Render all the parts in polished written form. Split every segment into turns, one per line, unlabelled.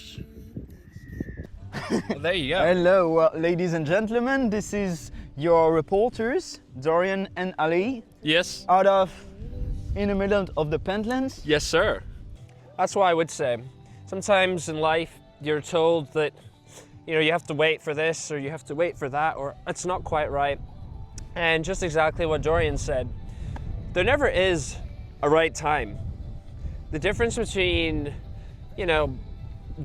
Josh. Well, there you go.
Hello, ladies and gentlemen. This is your reporters, Dorian and Ali,
Yes.
in the middle of the Pentlands.
Yes, sir. That's what I would say. Sometimes in life, you're told that, you have to wait for this or you have to wait for that, or it's not quite right. And just exactly what Dorian said, there never is a right time. The difference between,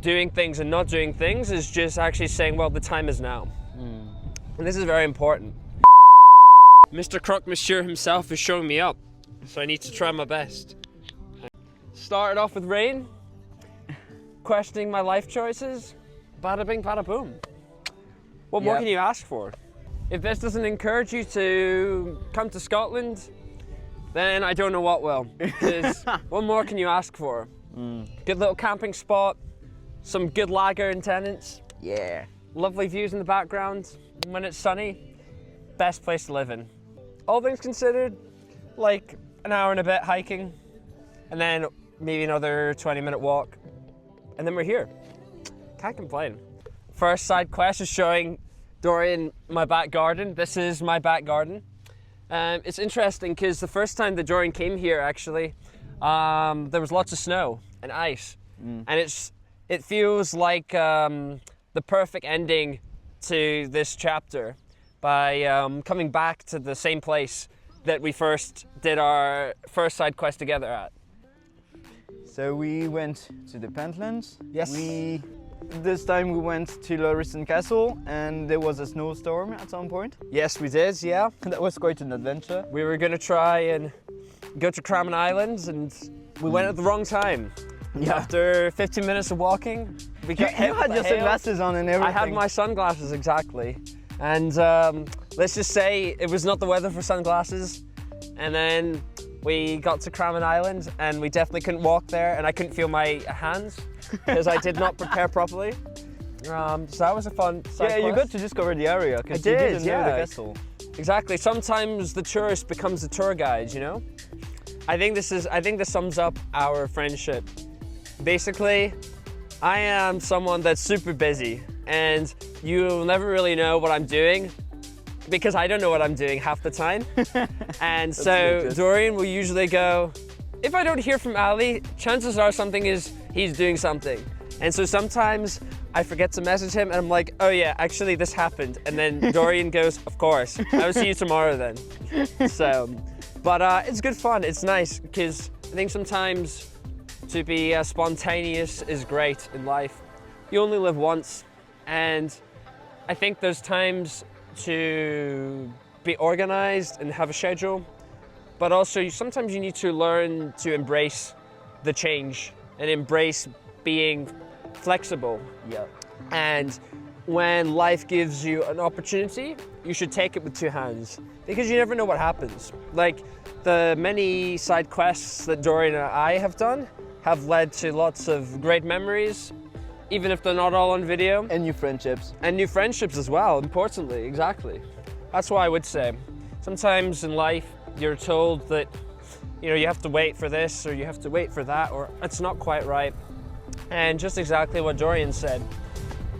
doing things and not doing things is just actually saying, well, the time is now. And this is very important. Mr. Croque Monsieur himself is showing me up, so I need to try my best. Started off with rain, questioning my life choices, bada bing, bada boom. What more can you ask for? If this doesn't encourage you to come to Scotland, then I don't know what will. Because what more can you ask for? Good little camping spot, some good lager in Tennent's.
Yeah.
Lovely views in the background. When it's sunny, best place to live in. All things considered, like an hour and a bit hiking, and then maybe another 20-minute walk, and then we're here. Can't complain. First side quest is showing Dorian my back garden. This is my back garden. It's interesting because the first time that Dorian came here, actually, there was lots of snow and ice, and it feels like the perfect ending to this chapter by coming back to the same place that we first did our first side quest together at.
So we went to the Pentlands.
Yes.
This time we went to Lauriston Castle and there was a snowstorm at some point.
Yes, we did, yeah.
That was quite an adventure.
We were gonna try and go to Craman Island and we went at the wrong time.
Yeah.
After 15 minutes of walking, we got hit
You
with
had
the
your
hail.
sunglasses on and everything.
I had my sunglasses, exactly. And let's just say it was not the weather for sunglasses. And then we got to Craman Island and we definitely couldn't walk there and I couldn't feel my hands because I did not prepare properly. So that was a fun side
Yeah, you
quest.
got to discover the area because
I
you
did,
didn't know the castle.
Exactly. Sometimes the tourist becomes the tour guide, I think this sums up our friendship. Basically, I am someone that's super busy and you'll never really know what I'm doing because I don't know what I'm doing half the time. And so Dorian will usually go, if I don't hear from Ali, chances are he's doing something. And so sometimes I forget to message him and I'm like, oh yeah, actually this happened. And then Dorian goes, of course, I will see you tomorrow then. But it's good fun, it's nice because I think sometimes to be spontaneous is great in life. You only live once, and I think there's times to be organized and have a schedule, but also sometimes you need to learn to embrace the change and embrace being flexible.
Yeah.
And when life gives you an opportunity, you should take it with two hands because you never know what happens. Like the many side quests that Dorian and I have done have led to lots of great memories, even if they're not all on video.
And new friendships.
And new friendships as well, importantly, exactly. That's what I would say. Sometimes in life, you're told that, you have to wait for this or you have to wait for that, or it's not quite right. And just exactly what Dorian said,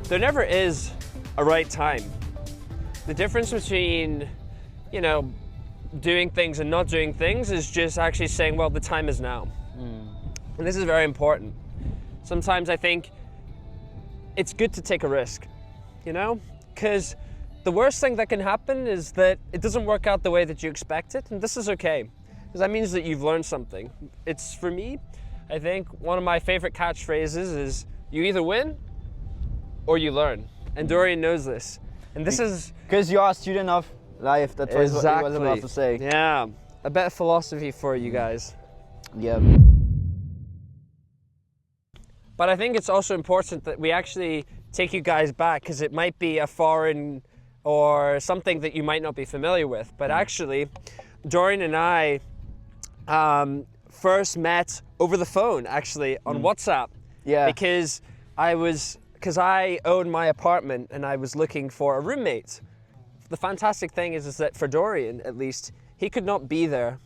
there never is a right time. The difference between, doing things and not doing things is just actually saying, well, the time is now. And this is very important. Sometimes I think it's good to take a risk, because the worst thing that can happen is that it doesn't work out the way that you expect it, and this is okay, because that means that you've learned something. It's, for me, I think one of my favorite catchphrases is, you either win or you learn. And Dorian knows this. And this is...
Because you are a student of life, that's what he was about to say.
Yeah, a bit of philosophy for you guys.
Yeah.
But I think it's also important that we actually take you guys back because it might be a foreign or something that you might not be familiar with. But actually, Dorian and I first met over the phone, actually, on WhatsApp.
Yeah.
Because I owned my apartment and I was looking for a roommate. The fantastic thing is that for Dorian, at least, he could not be there.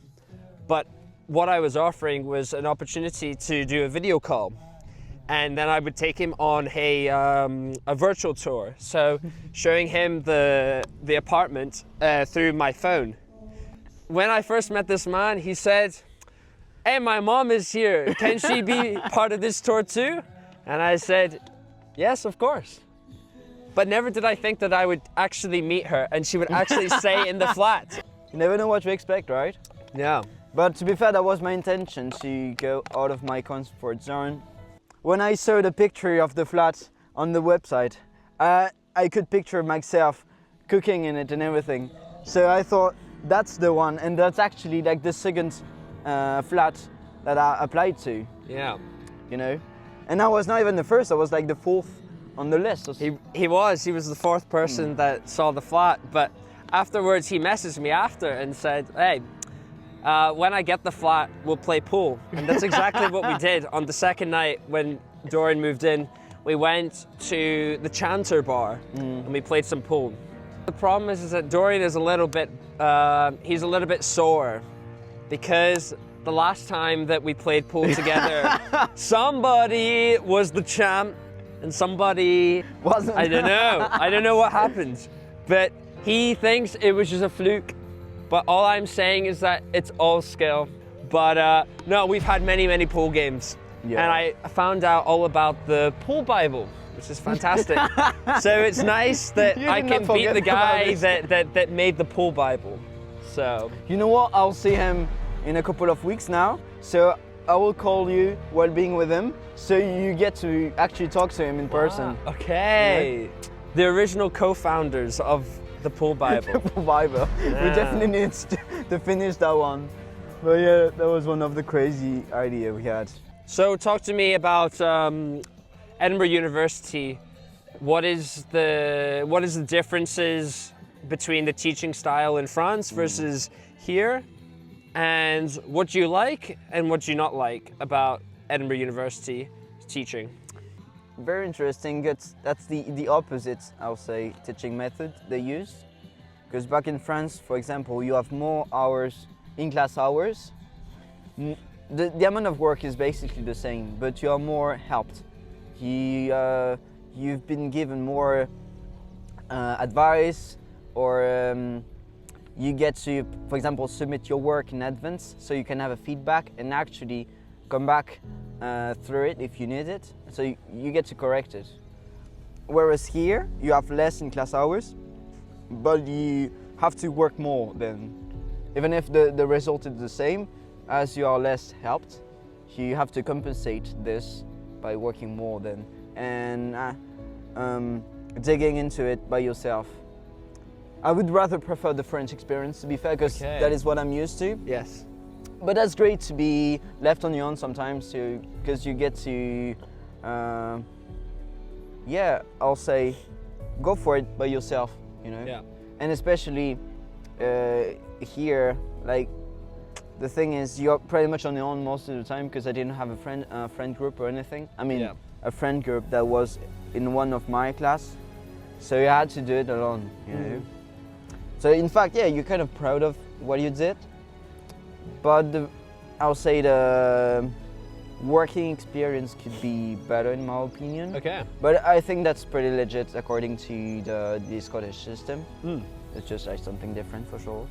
But what I was offering was an opportunity to do a video call. and then I would take him on a virtual tour. So showing him the apartment through my phone. When I first met this man, he said, "Hey, my mom is here. Can she be part of this tour too?" And I said, "Yes, of course." But never did I think that I would actually meet her and she would actually stay in the flat.
You never know what to expect, right?
Yeah.
But to be fair, that was my intention, to go out of my comfort zone. When I saw the picture of the flat on the website, I could picture myself cooking in it and everything. So I thought, that's the one, and that's actually like the second flat that I applied to,
Yeah.
you know? And I was not even the first, I was like the fourth on the list.
He was the fourth person that saw the flat, but afterwards he messaged me after and said, "Hey, when I get the flat, we'll play pool." And that's exactly what we did on the second night when Dorian moved in. We went to the Chanter bar and we played some pool. The problem is that Dorian is a little bit, he's a little bit sore because the last time that we played pool together, somebody was the champ and somebody
Wasn't.
I don't know what happened, but he thinks it was just a fluke. But all I'm saying is that it's all skill. But no, we've had many pool games.
Yeah.
And I found out all about the pool Bible, which is fantastic. So it's nice that
You
I
did
can
not
beat
forget
the guy
about
that made the pool Bible. So
You know what? I'll see him in a couple of weeks now. So I will call you while being with him, so you get to actually talk to him in person.
Okay. The original co-founders of the pool Bible.
Bible. We
Yeah.
definitely need to finish that one. But yeah, that was one of the crazy ideas we had.
So talk to me about Edinburgh University. What is the differences between the teaching style in France versus here? And what do you like and what do you not like about Edinburgh University teaching?
Very interesting. That's the opposite, I'll say, teaching method they use. Because back in France, for example, you have more hours, in-class hours. The amount of work is basically the same, but you are more helped. You've been given more advice, or you get to, for example, submit your work in advance, so you can have a feedback and actually come back through it if you need it, so you get to correct it. Whereas here, you have less in-class hours, but you have to work more then. Even if the result is the same, as you are less helped, you have to compensate this by working more then, and digging into it by yourself. I would rather prefer the French experience, to be fair, because that is what I'm used to.
Yes.
But that's great to be left on your own sometimes, because you get to, yeah, I'll say, go for it by yourself, you know?
Yeah.
And especially here, like, the thing is, you're pretty much on your own most of the time, because I didn't have a friend group or anything. I mean, a friend group that was in one of my class, so you had to do it alone, you know? So in fact, yeah, you're kind of proud of what you did, but I'll say the working experience could be better in my opinion.
Okay.
But I think that's pretty legit according to the Scottish system. It's just like something different for sure.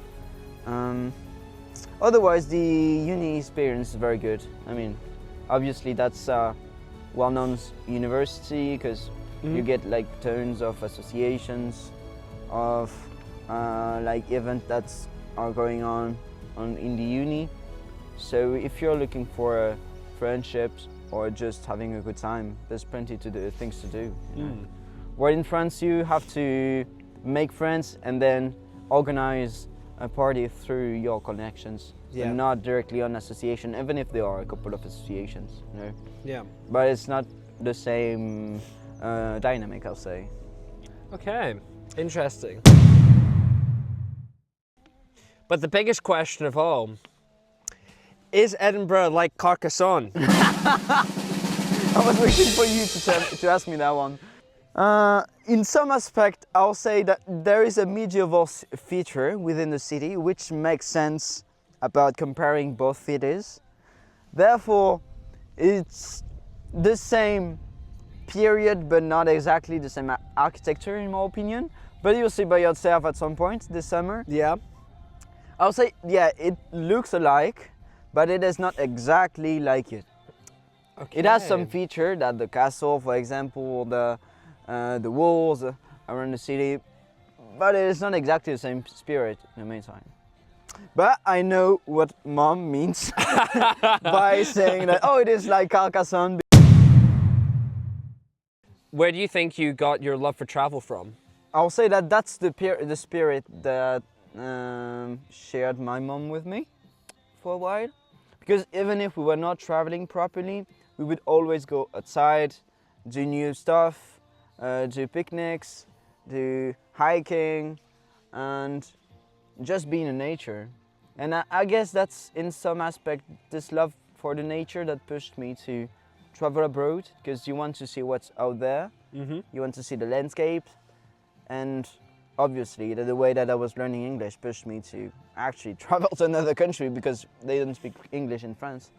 Otherwise, the uni experience is very good. I mean, obviously that's a well-known university, because you get like tons of associations, of like events that are going on in the uni. So if you're looking for friendships or just having a good time, there's plenty to do, things to do. You know? Where in France you have to make friends and then organize a party through your connections, and not directly on association, even if there are a couple of associations, you know.
Yeah.
But it's not the same dynamic, I'll say.
Okay. Interesting. But the biggest question of all, is Edinburgh like Carcassonne?
I was waiting for you to ask me that one. In some aspect, I'll say that there is a medieval feature within the city, which makes sense about comparing both cities. Therefore, it's the same period, but not exactly the same architecture, in my opinion. But you'll see by yourself at some point this summer.
Yeah.
I'll say, yeah, it looks alike, but it is not exactly like it.
Okay.
It has some feature that the castle, for example, the walls around the city, but it is not exactly the same spirit in the meantime. But I know what mom means by saying that, oh, it is like Carcassonne.
Where do you think you got your love for travel from?
I'll say that that's the spirit that shared my mom with me for a while. Because even if we were not traveling properly, we would always go outside, do new stuff, do picnics, do hiking, and just be in nature. And I guess that's in some aspect this love for the nature that pushed me to travel abroad, because you want to see what's out there, you want to see the landscape, and obviously the way that I was learning English pushed me to actually travel to another country because they don't speak English in France.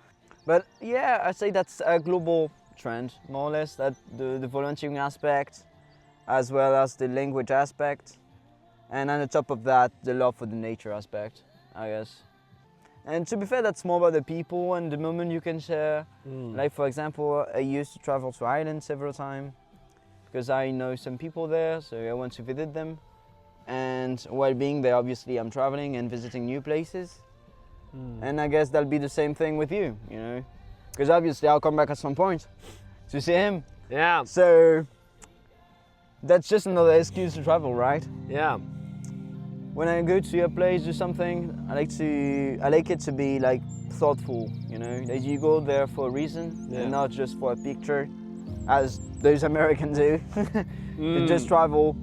But yeah, I say that's a global trend, more or less, that the volunteering aspect as well as the language aspect, and on the top of that, the love for the nature aspect, I guess. And to be fair, that's more about the people and the moment you can share. Like for example, I used to travel to Ireland several times because I know some people there, so I want to visit them. And while being there, obviously, I'm traveling and visiting new places. And I guess that'll be the same thing with you, you know? Because obviously I'll come back at some point to see him.
Yeah.
So that's just another excuse to travel, right?
Yeah.
When I go to a place or something, I like it to be like thoughtful, you know? That you go there for a reason and not just for a picture, as those Americans do. They just travel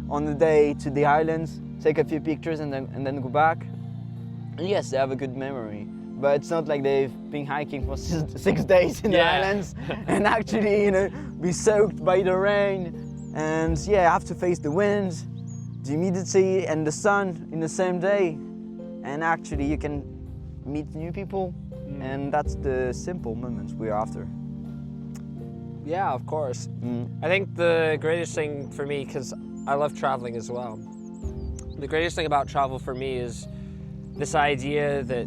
on the day to the islands, take a few pictures and then go back. And yes, they have a good memory, but it's not like they've been hiking for 6 days in the islands and actually, you know, be soaked by the rain. And yeah, have to face the wind, the humidity and the sun in the same day. And actually you can meet new people, and that's the simple moments we're after.
Yeah, of course. I think the greatest thing for me, because I love traveling as well, the greatest thing about travel for me is this idea that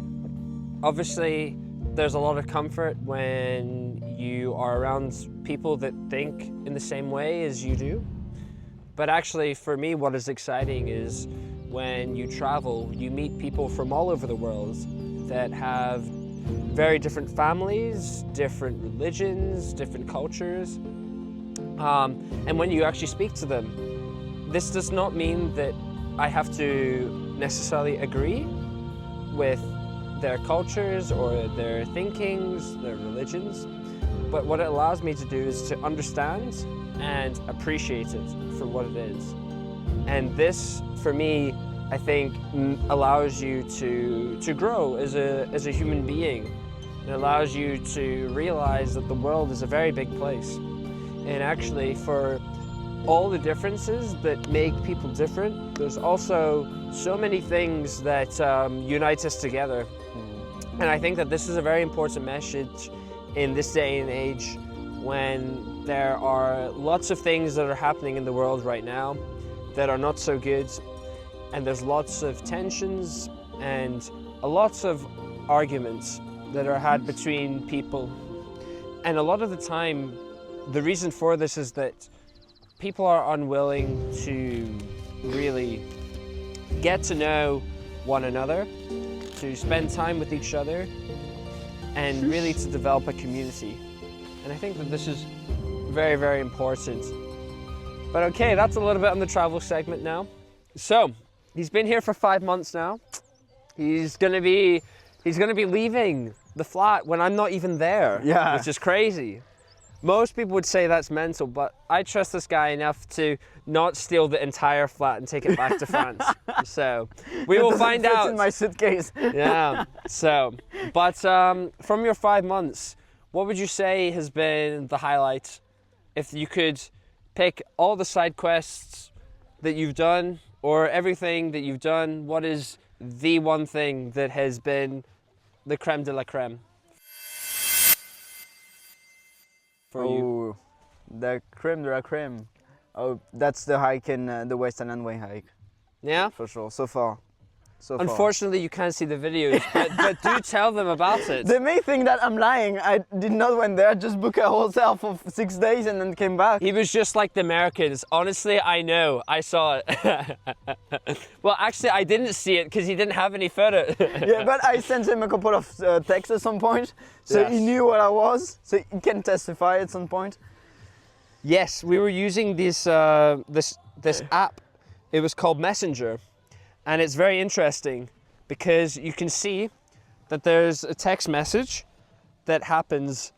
obviously there's a lot of comfort when you are around people that think in the same way as you do. But actually for me, what is exciting is when you travel, you meet people from all over the world that have very different families, different religions, different cultures. And when you actually speak to them, this does not mean that I have to necessarily agree with their cultures or their thinkings, their religions, but what it allows me to do is to understand and appreciate it for what it is. And this, for me, I think allows you to grow as a human being. It allows you to realize that the world is a very big place. And actually, for all the differences that make people different, there's also so many things that unite us together. And I think that this is a very important message in this day and age when there are lots of things that are happening in the world right now that are not so good. And there's lots of tensions and lots of arguments that are had between people. And a lot of the time, the reason for this is that people are unwilling to really get to know one another, to spend time with each other, and really to develop a community. And I think that this is very, very important. But okay, that's a little bit on the travel segment now. So, he's been here for 5 months now. He's gonna be leaving the flat when I'm not even there, which is crazy. Most people would say that's mental, but I trust this guy enough to not steal the entire flat and take it back to France. So we will find out.
In my suitcase.
Yeah. So, but from your 5 months, what would you say has been the highlight? If you could pick all the side quests that you've done or everything that you've done, what is the one thing that has been the creme de la creme for you?
Oh, the creme de la creme. Oh, that's the hike in the Western Landway hike,
Yeah?
for sure, so far. So far.
Unfortunately, you can't see the videos, but do tell them about it.
They may think that I'm lying. I did not went there, just book a hotel for 6 days and then came back.
He was just like the Americans. Honestly, I know. I saw it. Well, actually, I didn't see it because he didn't have any photo.
Yeah, but I sent him a couple of texts at some point, so
Yes.
he knew what I was, so he can testify at some point.
Yes, we were using this this app. It was called Messenger, and it's very interesting because you can see that there's a text message that happens,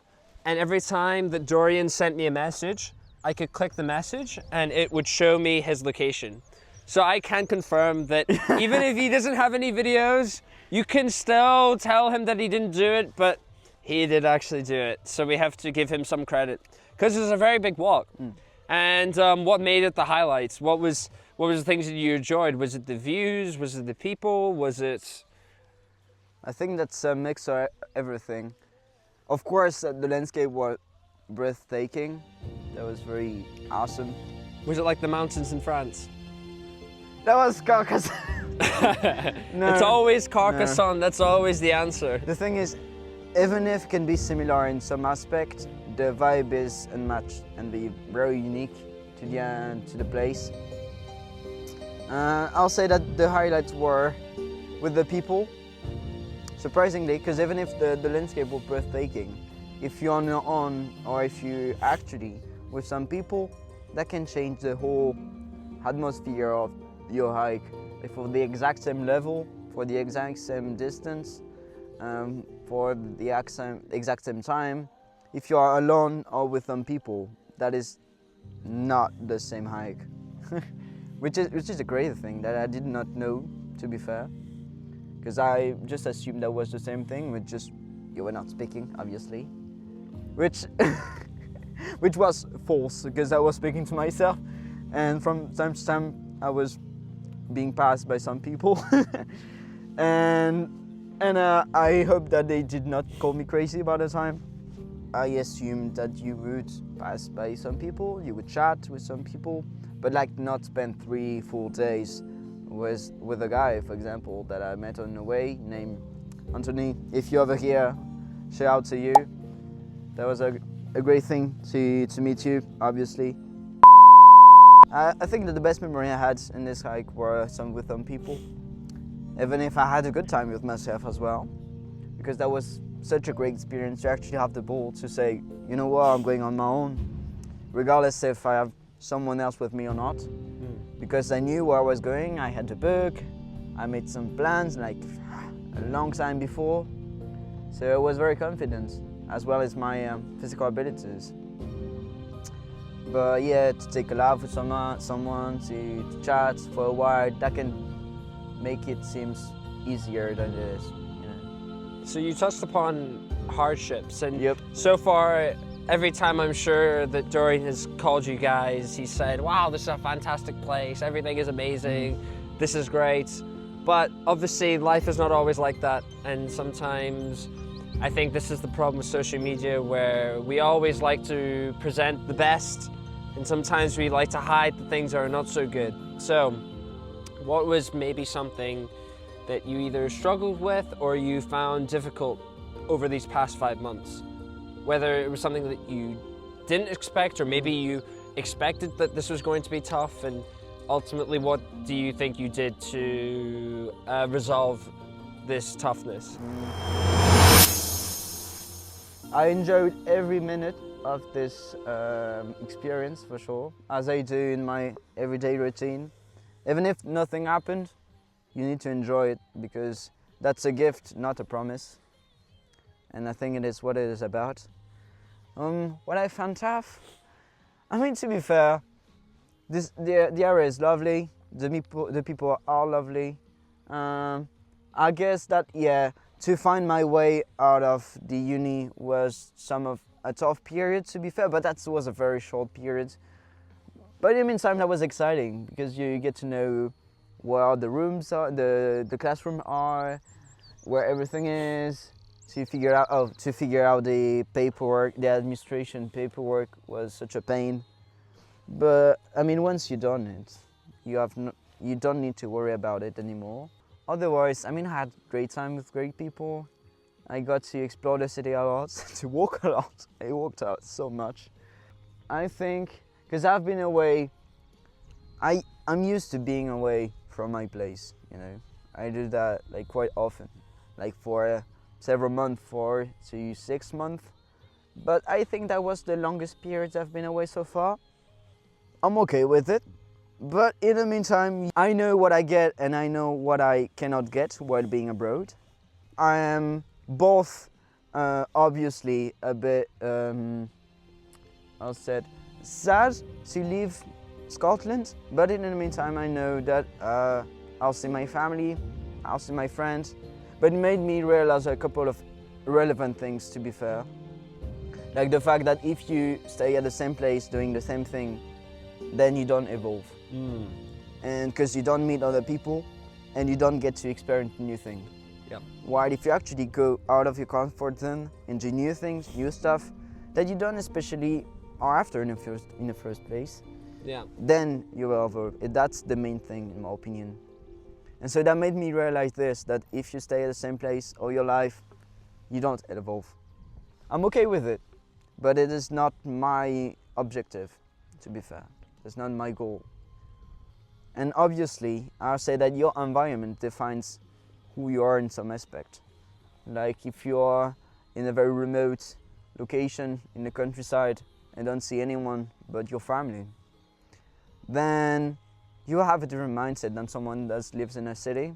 and every time that Dorian sent me a message, I could click the message and it would show me his location. So I can confirm that even if he doesn't have any videos, you can still tell him that he didn't do it, but he did actually do it. So we have to give him some credit because it was a very big walk. And what made it the highlights? What was the things that you enjoyed? Was it the views? Was it the people? Was it?
I think that's a mix of everything. Of course, the landscape was breathtaking. That was very awesome.
Was it like the mountains in France?
That was Carcassonne. No,
It's always Carcassonne. That's always the answer.
the thing is, even if it can be similar in some aspect, the vibe is unmatched and be very unique to the place. I'll say that the highlights were with the people, surprisingly, because even if the landscape was breathtaking, if you're on your own or if you actually with some people, that can change the whole atmosphere of your hike. For the exact same level, for the exact same distance, for the exact same time, if you are alone or with some people, that is not the same hike. which is a great thing that I did not know, to be fair, because I just assumed that was the same thing, with just you were not speaking, obviously, which which was false because I was speaking to myself, and from time to time I was being passed by some people, and I hope that they did not call me crazy by the time. I assumed that you would pass by some people, you would chat with some people, but like not spend 3 full days with a guy, for example, that I met on the way named Anthony. If you're over here, shout out to you. That was a great thing to meet you, obviously. I think that the best memory I had in this hike were with some people, even if I had a good time with myself as well, because that was such a great experience to actually have the ball to say, you know what, I'm going on my own, regardless if I have someone else with me or not, because I knew where I was going. I had the book, I made some plans like a long time before, so I was very confident, as well as my physical abilities. But yeah, to take a laugh with someone, to chat for a while, that can make it seem easier than it is.
So you touched upon hardships, and
Yep.
so far, every time I'm sure that Dorian has called you guys, he said, wow, this is a fantastic place, everything is amazing, this is great. But obviously life is not always like that, and sometimes I think this is the problem with social media, where we always like to present the best, and sometimes we like to hide the things that are not so good. So what was maybe something that you either struggled with or you found difficult over these past 5 months? Whether it was something that you didn't expect, or maybe you expected that this was going to be tough, and ultimately what do you think you did to resolve this toughness?
I enjoyed every minute of this experience, for sure, as I do in my everyday routine. Even if nothing happened, you need to enjoy it, because that's a gift, not a promise. And I think it is what it is about. What I found tough, I mean, to be fair, the area is lovely, the people are lovely. I guess that, yeah, to find my way out of the uni was a tough period, to be fair, but that was a very short period. But in the meantime, that was exciting, because you get to know where the rooms are, the classroom are, where everything is, to figure out the paperwork, the administration paperwork was such a pain. But I mean, once you've done it, you don't need to worry about it anymore. Otherwise, I mean, I had great time with great people. I got to explore the city a lot, to walk a lot. I walked out so much. I think, because I've been away, I'm used to being away from my place, you know. I do that like quite often, like for several months, 4 to 6 months. But I think that was the longest period I've been away so far. I'm okay with it. But in the meantime, I know what I get and I know what I cannot get while being abroad. I am both obviously a bit, sad to leave Scotland, but in the meantime I know that I'll see my family, I'll see my friends, but it made me realize a couple of relevant things, to be fair. Like the fact that if you stay at the same place doing the same thing, then you don't evolve. And because you don't meet other people and you don't get to experience new things.
Yep.
While if you actually go out of your comfort zone and do new things, new stuff that you don't especially are after in the first place,
Yeah.
then you will evolve. That's the main thing in my opinion. And so that made me realize this, that if you stay at the same place all your life, you don't evolve. I'm okay with it, but it is not my objective, to be fair. It's not my goal. And obviously, I'll say that your environment defines who you are in some aspect. Like if you are in a very remote location in the countryside and don't see anyone but your family, then you have a different mindset than someone that lives in a city.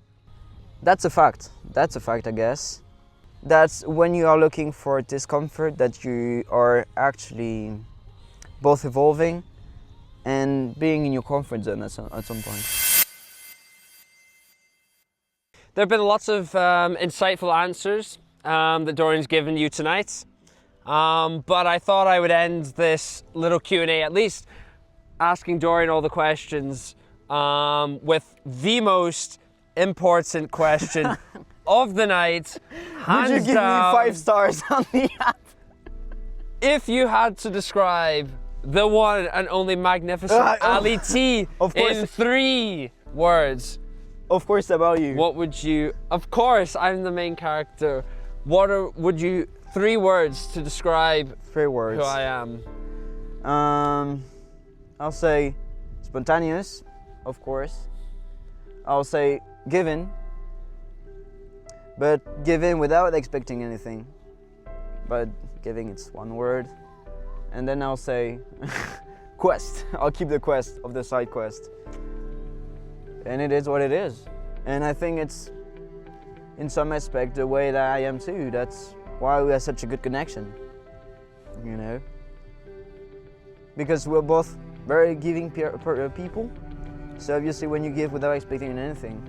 That's a fact. That's a fact, I guess. That's when you are looking for discomfort, that you are actually both evolving and being in your comfort zone at some point.
There have been lots of insightful answers that Dorian's given you tonight, but I thought I would end this little Q&A at least asking Dorian all the questions with the most important question of the night.
Would you give me 5 stars on the app?
If you had to describe the one and only magnificent Ali T in 3 words,
of course, about you.
what would you? Of course, I'm the main character. Would you 3 words to describe
3 words.
who I am?
I'll say spontaneous, of course. I'll say given, but given without expecting anything. But giving, it's 1 word. And then I'll say quest. I'll keep the quest of the side quest. And it is what it is. And I think it's, in some aspect, the way that I am too. That's why we have such a good connection, you know? Because we're both very giving people. So obviously when you give without expecting anything,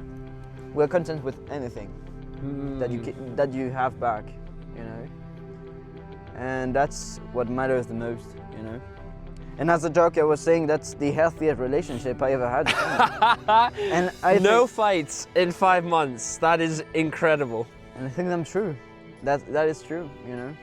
we're content with anything that you have back, you know? And that's what matters the most, you know? And as a joke, I was saying that's the healthiest relationship I ever had. And
No fights in 5 months. That is incredible.
And I think that's true. That is true, you know?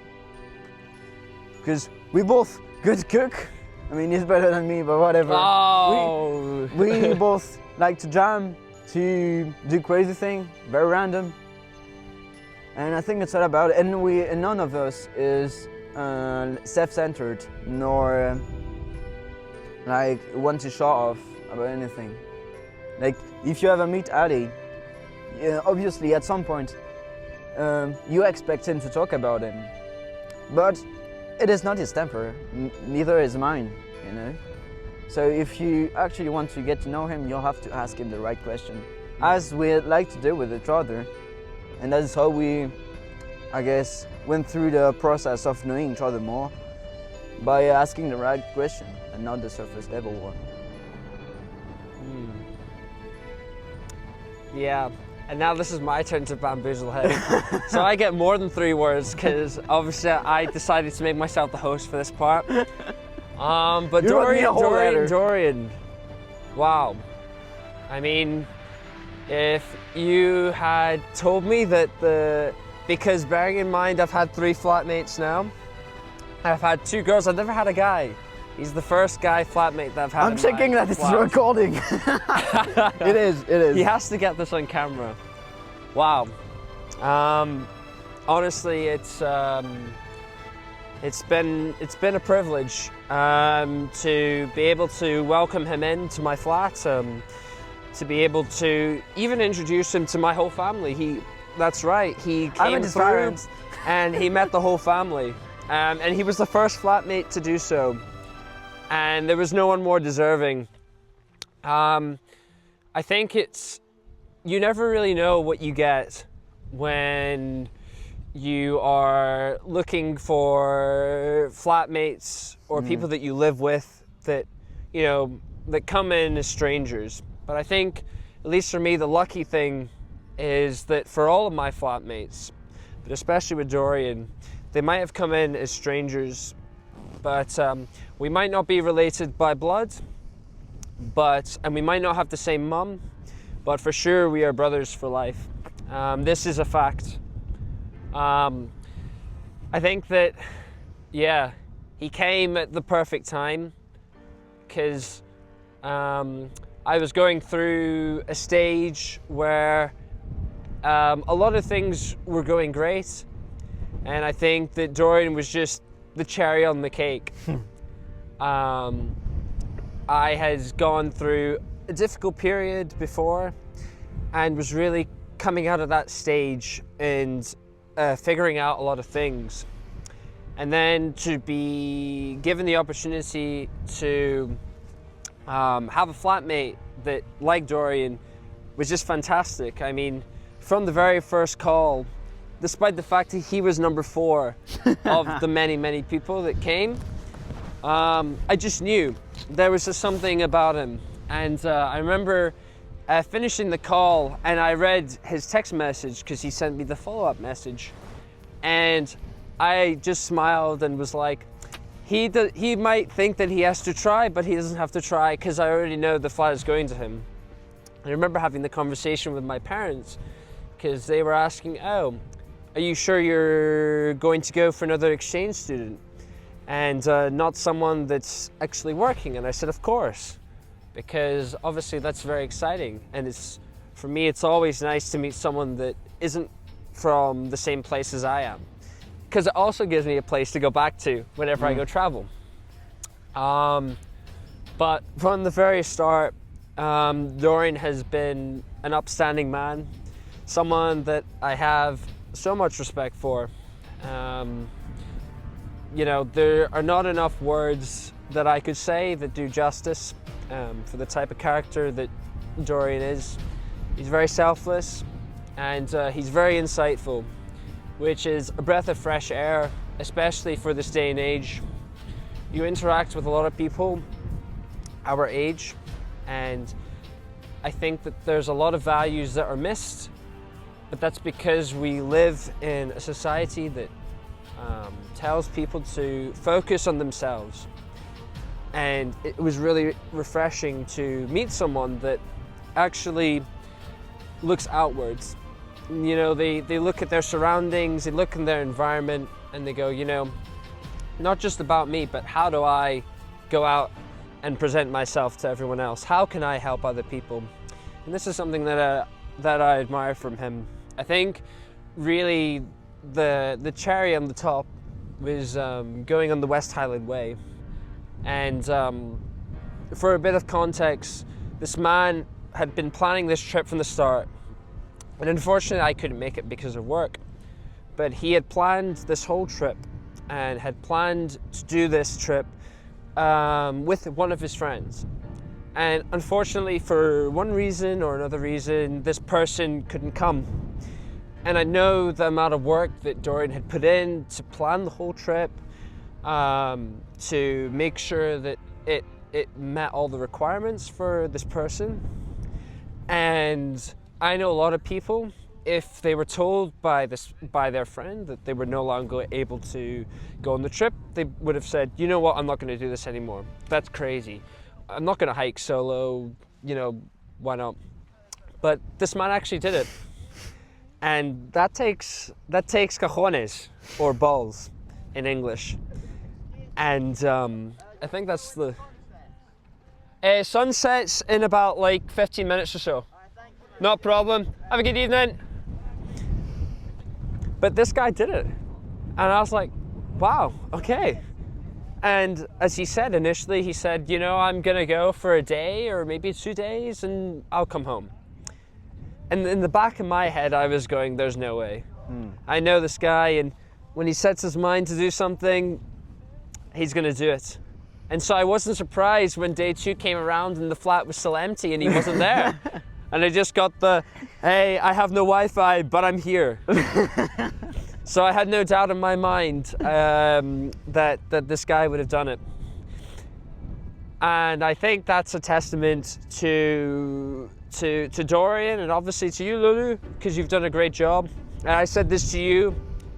Because we both good cook. I mean, he's better than me, but whatever.
Oh.
We both like to jam, to do crazy things, very random. And I think it's all about it. And none of us is self-centered, nor like want to show off about anything. Like if you ever meet Ali, obviously at some point you expect him to talk about him, but it is not his temper, neither is mine, you know. So if you actually want to get to know him, you'll have to ask him the right question, as we like to do with each other. And that's how we, I guess, went through the process of knowing each other more, by asking the right question and not the surface level one.
Yeah, and now this is my turn to bamboozle him. So I get more than 3 words because obviously I decided to make myself the host for this part. But
You wrote me a whole letter.
Dorian, wow. I mean, if you had told me that the because bearing in mind I've had 3 flatmates now. I've had 2 girls, I've never had a guy. He's the first guy flatmate that I've had.
I'm checking that it's
flat.
recording. It is.
He has to get this on camera. Wow. Honestly, it's been a privilege to be able to welcome him into my flat, to be able to even introduce him to my whole family. That's right, he came through and he met the whole family. And he was the first flatmate to do so. And there was no one more deserving. I think you never really know what you get when you are looking for flatmates or people that you live with that, that come in as strangers. But I think, at least for me, the lucky thing is that for all of my flatmates, but especially with Dorian, they might have come in as strangers, but we might not be related by blood, and we might not have the same mum, but for sure we are brothers for life. This is a fact. I think that, he came at the perfect time, because I was going through a stage where a lot of things were going great, and I think that Dorian was just the cherry on the cake. I had gone through a difficult period before and was really coming out of that stage and figuring out a lot of things. And then to be given the opportunity to have a flatmate that, like Dorian, was just fantastic. I mean, from the very first call, despite the fact that he was number 4 of the many, many people that came, I just knew there was just something about him. And I remember finishing the call, and I read his text message because he sent me the follow-up message. And I just smiled and was like, he might think that he has to try, but he doesn't have to try because I already know the flat is going to him. I remember having the conversation with my parents because they were asking, oh, are you sure you're going to go for another exchange student and not someone that's actually working? And I said, of course, because obviously that's very exciting. And for me, it's always nice to meet someone that isn't from the same place as I am, because it also gives me a place to go back to whenever I go travel. But from the very start, Dorian has been an upstanding man, someone that I have so much respect for. There are not enough words that I could say that do justice for the type of character that Dorian is. He's very selfless, and he's very insightful, which is a breath of fresh air, especially for this day and age. You interact with a lot of people our age, and I think that there's a lot of values that are missed, but that's because we live in a society that tells people to focus on themselves. And it was really refreshing to meet someone that actually looks outwards. They look at their surroundings, they look in their environment, and they go, not just about me, but how do I go out and present myself to everyone else? How can I help other people? And this is something that I admire from him. I think really the cherry on the top was going on the West Highland Way. And for a bit of context, this man had been planning this trip from the start. And unfortunately, I couldn't make it because of work. But he had planned this whole trip and had planned to do this trip with one of his friends. And unfortunately, for one reason or another reason, this person couldn't come. And I know the amount of work that Dorian had put in to plan the whole trip, to make sure that it met all the requirements for this person. And I know a lot of people, if they were told by their friend that they were no longer able to go on the trip, they would have said, you know what, I'm not going to do this anymore. That's crazy. I'm not going to hike solo, why not? But this man actually did it. and that takes cojones, or balls in English. And I think that's the sunsets in about like 15 minutes or so. No problem. Have a good evening. But this guy did it, and I was like, wow, okay. And as he said initially, he said, you know, I'm gonna go for a day or maybe 2 days and I'll come home. And in the back of my head, I was going, there's no way. I know this guy, and when he sets his mind to do something, he's gonna do it. And so I wasn't surprised when day 2 came around and the flat was still empty and he wasn't there. And I just got the, hey, I have no Wi-Fi, but I'm here. So I had no doubt in my mind that this guy would have done it. And I think that's a testament to Dorian, and obviously to you, Lulu, because you've done a great job. And I said this to you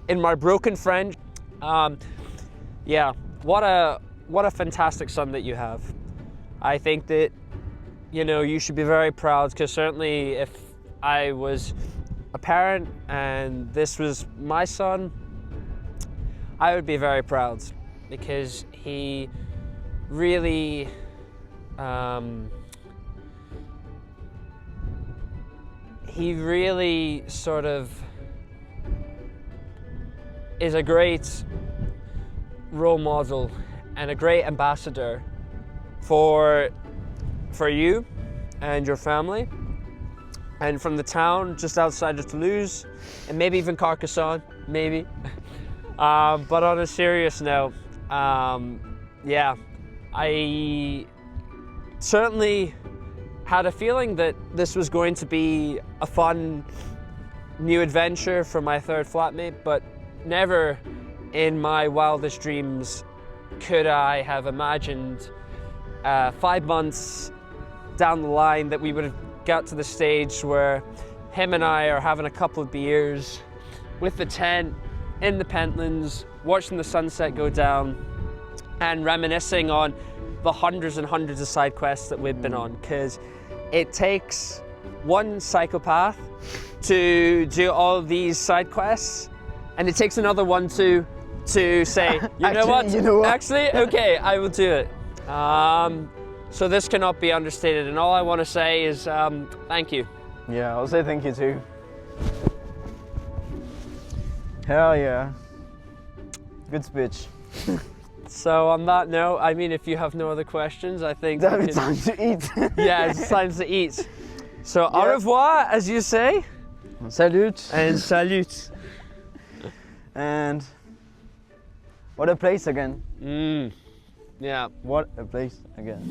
in my broken French. Yeah, what a fantastic son that you have. I think that, you know, you should be very proud, because certainly if I was a parent and this was my son, I would be very proud, because he really sort of is a great role model and a great ambassador for you and your family, and from the town just outside of Toulouse, and maybe even Carcassonne, maybe. But on a serious note, yeah, I certainly had a feeling that this was going to be a fun new adventure for my third flatmate, but never in my wildest dreams could I have imagined 5 months down the line that we would have got to the stage where him and I are having a couple of beers with the tent in the Pentlands, watching the sunset go down and reminiscing on the hundreds and hundreds of side quests that we've been on, because it takes one psychopath to do all of these side quests, and it takes another one to say, you know what? Actually, okay, I will do it. So this cannot be understated, and all I want to say is thank you.
Yeah, I'll say thank you too. Hell yeah. Good speech.
So on that note, I mean, if you have no other questions, I think
It's time to eat.
yeah, it's time to eat. So au revoir, as you say.
Salut.
And salut.
And what a place again.
Yeah.
What a place again.